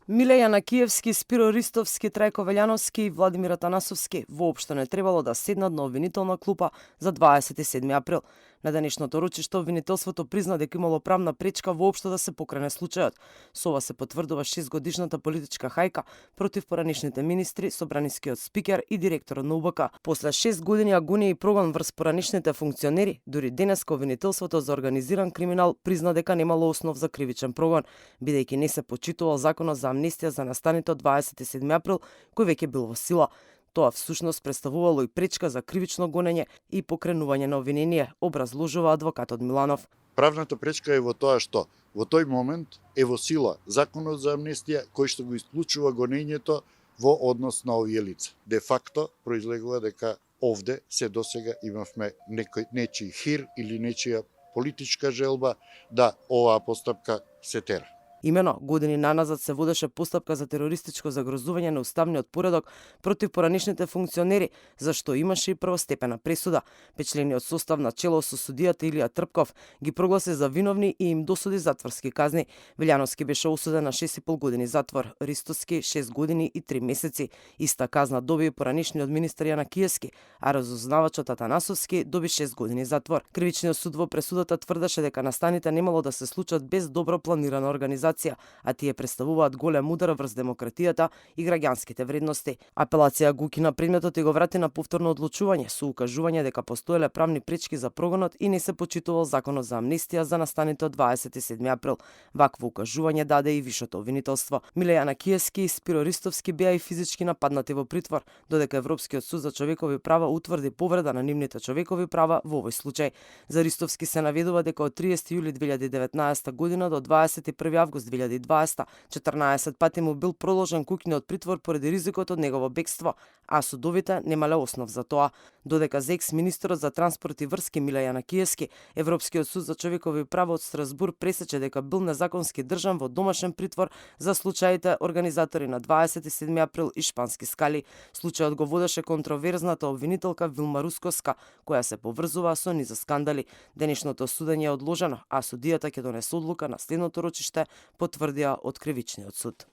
Миле Јанакиевски, Спиро Ристовски, Трајко Велјановски и Владимир Атанасовски воопшто не требало да седнат на обвинителна клупа за 27 април. На денешното ручиште обвинителството призна дека имало правна пречка воопшто да се покрене случајот. Со ова се потврдува 6-годишната политичка хајка против поранешните министри, собранискиот спикер и директорот на УБК. После 6 години агонија и прогон врз поранешните функционери, дури денеска обвинителството за организиран криминал призна дека немало основ за кривичен прогон, бидејќи не се почитувал законот за амнестија за настаните од 27 април, кој веќе бил во сила. Тоа всушност представувало и пречка за кривично гонење и покренување на обвинение, образложува адвокатот Миланов. Правната пречка е во тоа што во тој момент е во сила законот за амнестија кој што го исклучува гонењето во однос на овие лица. Де факто произлегува дека овде се досега имавме нечи хир или нечија политичка желба да оваа постапка се тера. Имено, години наназад се водеше постапка за терористичко загрозување на уставниот поредок против поранешните функционери, за што имаше и првостепена пресуда. Печлениот состав на чело со судијата Илија Трпков ги прогласи за виновни и им досуди затворски казни. Велјановски беше осуден на 6,5 години затвор, Ристовски 6 години и 3 месеци. Иста казна доби и поранешниот министер Јанакиевски, а разузнавачот Атанасовски доби 6 години затвор. Кривичниот суд во пресудата тврдеше дека настаните немало да се случат без добро планирана организација, а тие представуваат голем удар врз демократијата и граѓанските вредности. Апелација го укина предметот и го врати на повторно одлучување со укажување дека постоеле правни пречки за прогонот и не се почитувал законот за амнестија за настаните од 27 април. Вакво укажување даде и вишето обвинителство. Миле Јанакиевски и Спиро Ристовски беа и физички нападнати во притвор, додека Европскиот суд за човекови права утврди повреда на нивните човекови права во овој случај. За Ристовски се наведува дека од 30 јули 2019 година до 21 август 2020, 14 пати му бил продолжен куќниот притвор поради ризикот од негово бегство, а судовите немале основ за тоа. Додека за екс-министерот за транспорт и врски Миле Јанакиевски, Европскиот суд за човекови права од Страсбург пресече дека бил незаконски држан во домашен притвор за случаите организатори на 27 април и шпански скали. Случајот го водеше контроверзната обвинителка Вилма Рускоска, која се поврзува со низа скандали. Денешното судење е одложено, а судијата ќе донесе одлука на следното рочиште, потврдија од кривичниот суд.